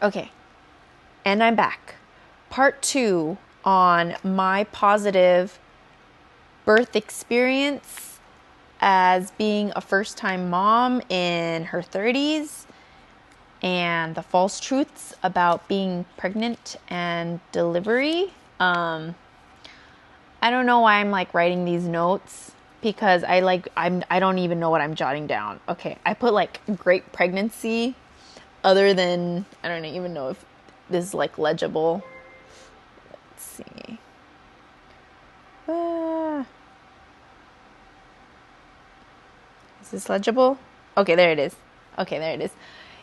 Okay, and I'm back. Part 2 on my positive birth experience as being a first-time mom in her 30s and the false truths about being pregnant and delivery. I don't know why I'm like writing these notes because I don't even know what I'm jotting down. Okay, I put like great pregnancy other than I don't even know if this is like legible. Let's see. Is this legible? Okay, there it is. Okay, there it is.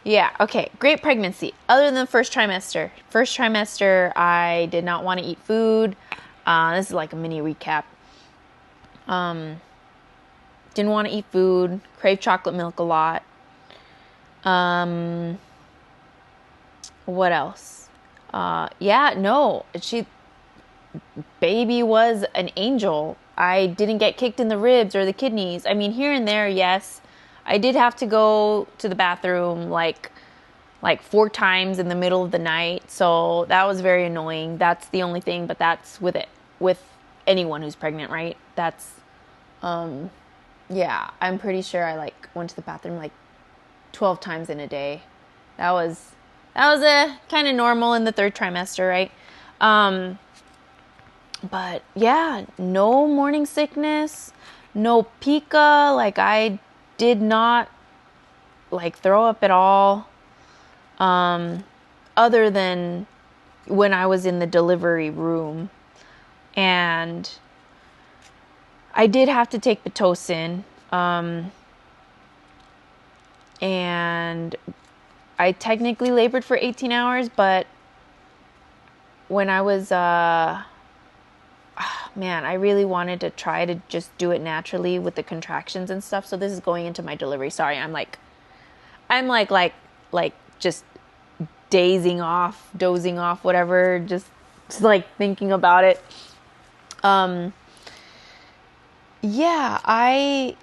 Yeah, okay. Great pregnancy. Other than the first trimester. First trimester, I did not want to eat food. This is like a mini recap. Didn't want to eat food. Craved chocolate milk a lot. What else? Baby was an angel. I didn't get kicked in the ribs or the kidneys. I mean, here and there, yes. I did have to go to the bathroom like 4 times in the middle of the night. So that was very annoying. That's the only thing, but that's with anyone who's pregnant, right? That's yeah, I'm pretty sure I like went to the bathroom like 12 times in a day. That was a kind of normal in the 3rd trimester, right? But yeah, no morning sickness, no pica. Like I did not like throw up at all. Other than when I was in the delivery room, and I did have to take Pitocin. And I technically labored for 18 hours, but when I was, I really wanted to try to just do it naturally with the contractions and stuff. So this is going into my delivery. Sorry, I'm just dozing off, whatever, just like thinking about it. Yeah, I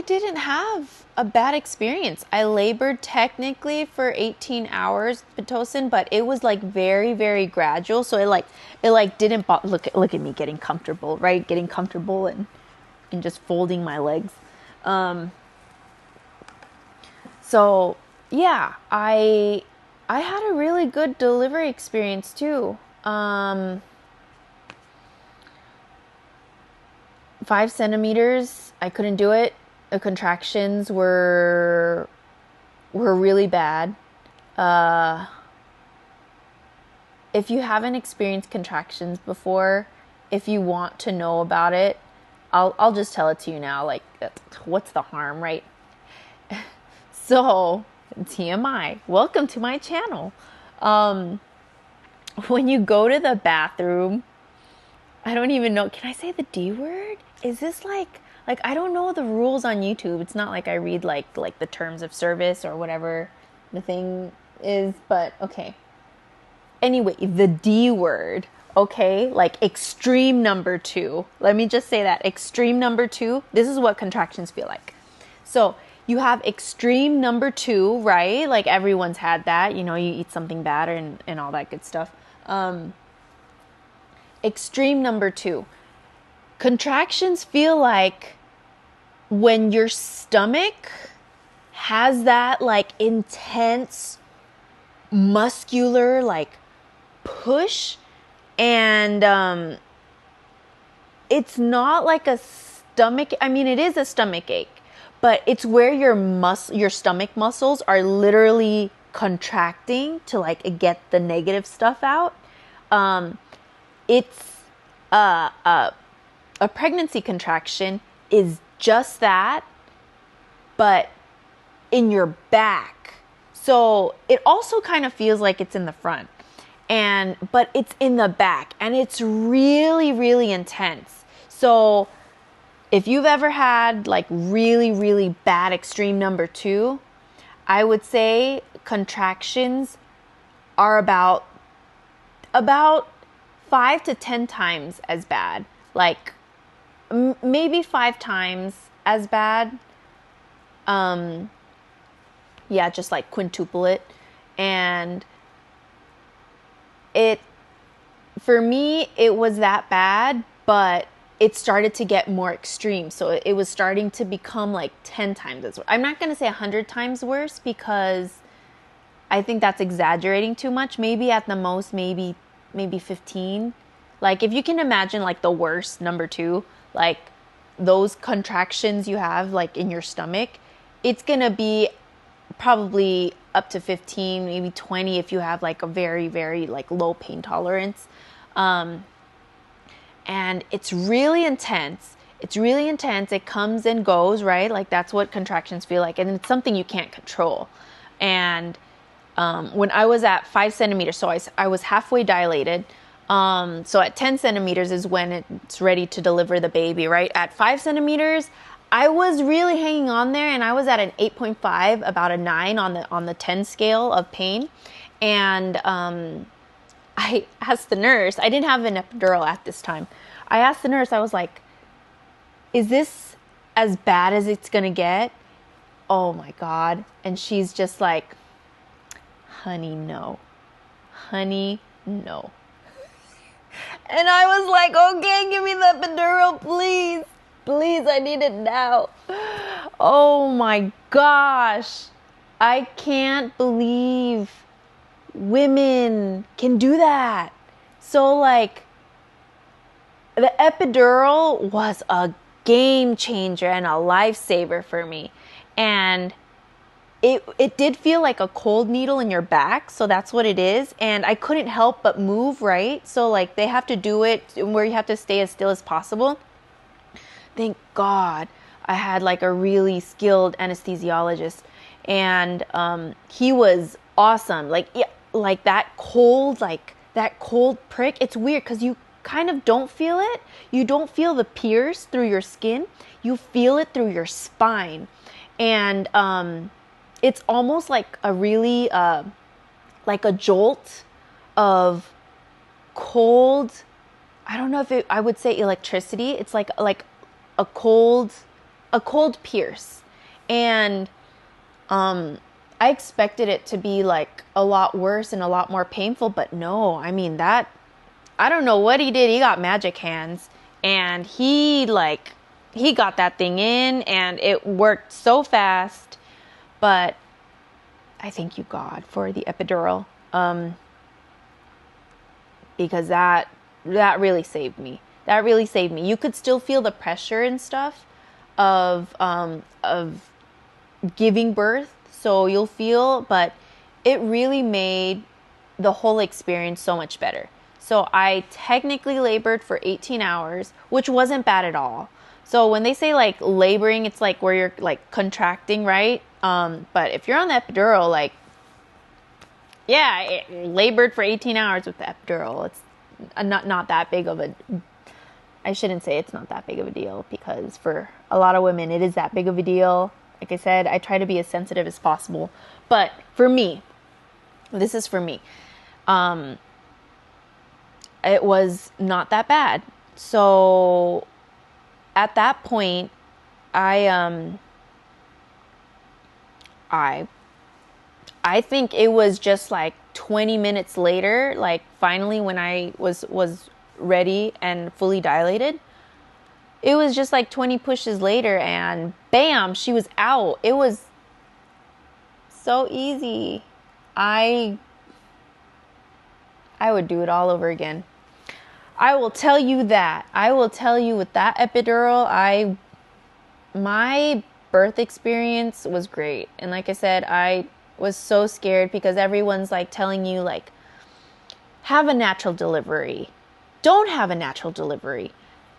didn't have a bad experience. I labored technically for 18 hours Pitocin, but it was like very, very gradual. So it didn't look at me getting comfortable, right? Getting comfortable and just folding my legs. So yeah, I had a really good delivery experience too. 5 centimeters, I couldn't do it. The contractions were really bad. If you haven't experienced contractions before, if you want to know about it, I'll just tell it to you now. Like, what's the harm, right? So, TMI. Welcome to my channel. When you go to the bathroom, I don't even know. Can I say the D word? Is this like I don't know the rules on YouTube. It's not like I read like the terms of service or whatever the thing is, but okay. Anyway, the D word, okay? Like extreme number 2. Let me just say that. Extreme number 2. This is what contractions feel like. So, you have extreme number 2, right? Like everyone's had that. You know, you eat something bad and all that good stuff. Extreme number 2. Contractions feel like when your stomach has that like intense muscular like push, and it's not like a stomach, I mean it is a stomach ache, but it's where your stomach muscles are literally contracting to like get the negative stuff out. It's a pregnancy contraction is just that, but in your back. So it also kind of feels like it's in the front, but it's in the back, and it's really, really intense. So if you've ever had like really, really bad extreme number 2, I would say contractions are about 5 to 10 times as bad. Like maybe 5 times as bad. yeah, just like quintuple it. And for me, it was that bad, but it started to get more extreme. So it was starting to become like 10 times as worse. I'm not going to say 100 times worse, because I think that's exaggerating too much. Maybe at the most, maybe 15. Like, if you can imagine like the worst, number 2, like those contractions you have like in your stomach, it's going to be probably up to 15, maybe 20 if you have like a very, very like low pain tolerance. And it's really intense. It's really intense. It comes and goes, right? Like, that's what contractions feel like. And it's something you can't control. And when I was at 5 centimeters, so I was halfway dilated. So at 10 centimeters is when it's ready to deliver the baby, right? At 5 centimeters, I was really hanging on there, and I was at an 8.5, about a 9 on the 10 scale of pain. And I asked the nurse, I didn't have an epidural at this time. I asked the nurse, I was like, is this as bad as it's going to get? Oh my God. And she's just like, honey, no. Honey, no. And I was like, okay, give me the epidural, please. Please, I need it now. Oh my gosh. I can't believe women can do that. So like, the epidural was a game changer and a lifesaver for me. And it did feel like a cold needle in your back, so that's what it is. And I couldn't help but move, right? So like, they have to do it where you have to stay as still as possible. Thank God I had like a really skilled anesthesiologist, and he was awesome. Like, yeah, like that cold prick. It's weird because you kind of don't feel it. You don't feel the pierce through your skin. You feel it through your spine, and it's almost like a really like a jolt of cold. I don't know if I would say electricity. It's like a cold pierce. And I expected it to be like a lot worse and a lot more painful, but no. I mean, that, I don't know what he did. He got magic hands, and he got that thing in, and it worked so fast. But I thank you, God, for the epidural, because that really saved me. That really saved me. You could still feel the pressure and stuff of giving birth, so you'll feel, but it really made the whole experience so much better. So I technically labored for 18 hours, which wasn't bad at all. So when they say like laboring, it's like where you're like contracting, right? But if you're on the epidural, like, yeah, it labored for 18 hours with the epidural. It's not that big of a, I shouldn't say it's not that big of a deal, because for a lot of women, it is that big of a deal. Like I said, I try to be as sensitive as possible. But for me, this is for me. It was not that bad. So at that point, I think it was just like 20 minutes later, like finally when I was ready and fully dilated, it was just like 20 pushes later, and bam, she was out. It was so easy. I would do it all over again. I will tell you that. I will tell you, with that epidural, my birth experience was great. And like I said, I was so scared because everyone's like telling you like, have a natural delivery. Don't have a natural delivery.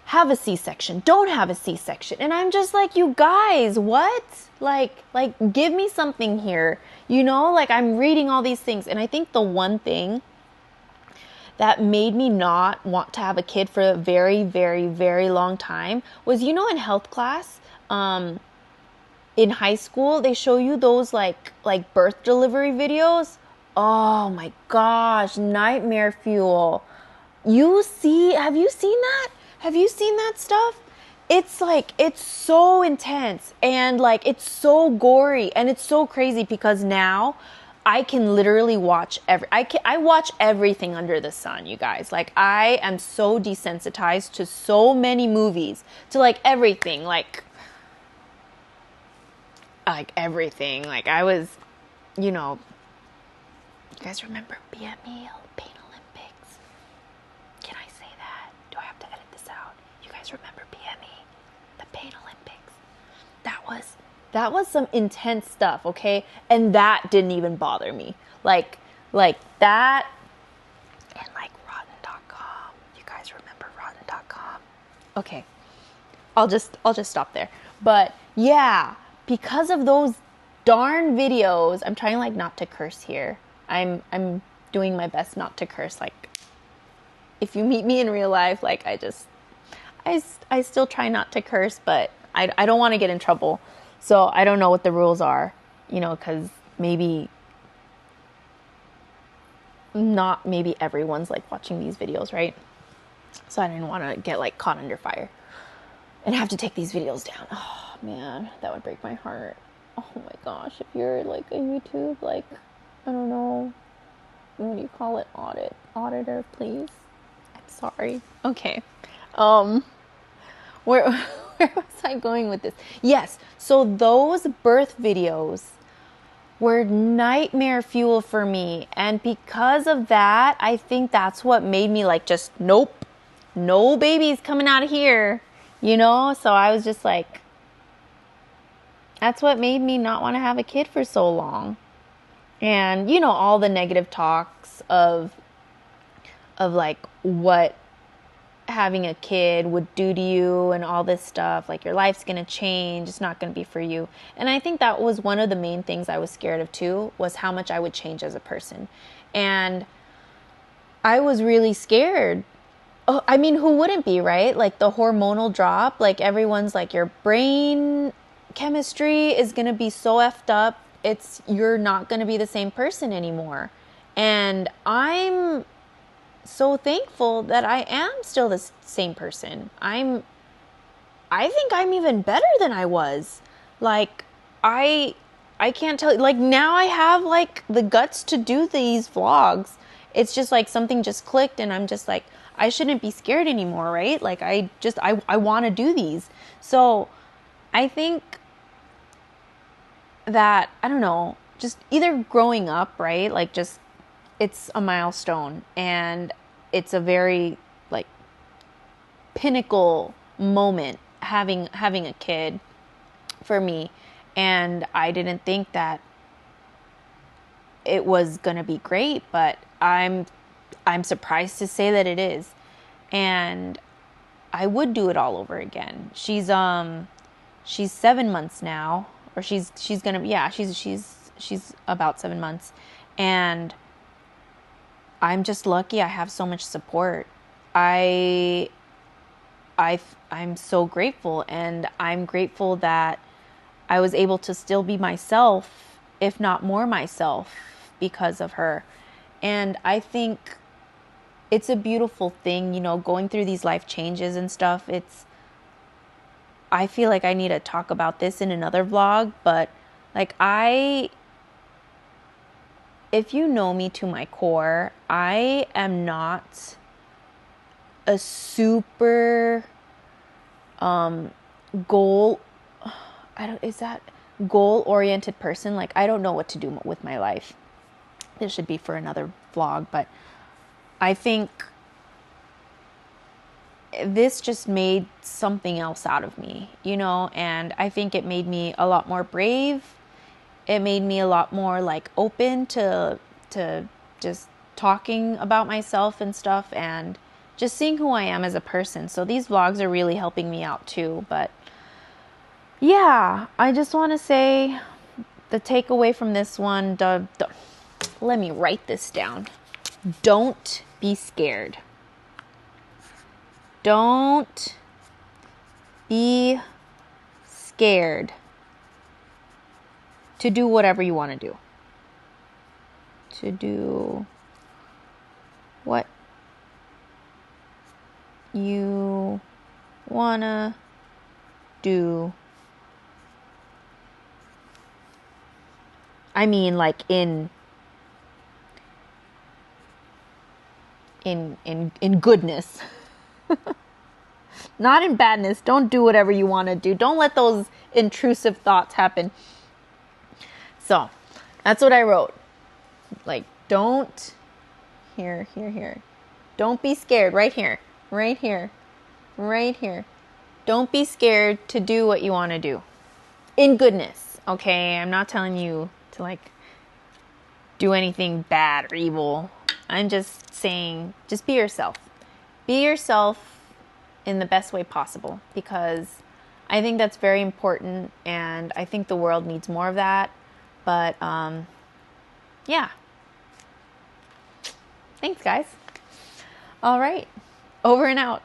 Have a C-section. Don't have a C-section. And I'm just like, you guys, what? Like give me something here. You know, like I'm reading all these things. And I think the one thing that made me not want to have a kid for a very, very, very long time was, you know, in health class, in high school, they show you those like birth delivery videos. Oh my gosh, nightmare fuel. Have you seen that? Have you seen that stuff? it's like, it's so intense and like it's so gory and it's so crazy because now I can literally watch I watch everything under the sun, you guys. Like I am so desensitized to so many movies, to like everything, like everything. Like I was, you know, you guys remember BME, Pain Olympics? Can I say that? Do I have to edit this out? You guys remember BME, the Pain Olympics? That was some intense stuff, okay? And that didn't even bother me. Like that, and like rotten.com. You guys remember rotten.com? Okay. I'll just stop there. But yeah, because of those darn videos, I'm trying like not to curse here. I'm doing my best not to curse. Like if you meet me in real life, like I still try not to curse, but I don't want to get in trouble. So I don't know what the rules are, you know, because maybe everyone's like watching these videos, right? So I didn't want to get like caught under fire and have to take these videos down. Oh man, that would break my heart. Oh my gosh, if you're like a YouTube, like, I don't know, what do you call it? Auditor, please. I'm sorry. Okay. Where where was I going with this? Yes. So those birth videos were nightmare fuel for me. And because of that, I think that's what made me like, just nope, no babies coming out of here, you know? So I was just like, that's what made me not want to have a kid for so long. And, you know, all the negative talks of like what having a kid would do to you and all this stuff, like your life's going to change, it's not going to be for you. And I think that was one of the main things I was scared of too, was how much I would change as a person. And I was really scared. Oh, I mean, who wouldn't be, right? Like the hormonal drop, like everyone's like, your brain chemistry is going to be so effed up, you're not going to be the same person anymore. And I'm so thankful that I am still the same person. I think I'm even better than I was. Like I can't tell you, like now I have like the guts to do these vlogs. It's just like something just clicked and I'm just like, I shouldn't be scared anymore, right? Like I want to do these. So I think that, I don't know, just either growing up, right? Like just, it's a milestone and it's a very like pinnacle moment having a kid for me. And I didn't think that it was going to be great, but I'm surprised to say that it is. And I would do it all over again. She's 7 months now, or she's going to, yeah, she's about 7 months. And I'm just lucky I have so much support. I'm so grateful, and I'm grateful that I was able to still be myself, if not more myself, because of her. And I think it's a beautiful thing, you know, going through these life changes and stuff. I feel like I need to talk about this in another vlog, but like if you know me to my core, I am not a super goal oriented person. Like I don't know what to do with my life. This should be for another vlog, but I think this just made something else out of me, you know, and I think it made me a lot more brave. It made me a lot more like open to just talking about myself and stuff, and just seeing who I am as a person. So these vlogs are really helping me out too. But yeah, I just want to say the takeaway from this one, let me write this down. Don't be scared. Don't be scared to do whatever you want to do. To do what you wanna do. I mean, like in goodness. Not in badness. Don't do whatever you want to do. Don't let those intrusive thoughts happen. So, that's what I wrote. Like, don't, here. Don't be scared. Right here. Don't be scared to do what you want to do. In goodness, okay? I'm not telling you to, like, do anything bad or evil. I'm just saying, just be yourself. Be yourself in the best way possible, because I think that's very important, and I think the world needs more of that. But yeah. Thanks, guys. All right. Over and out.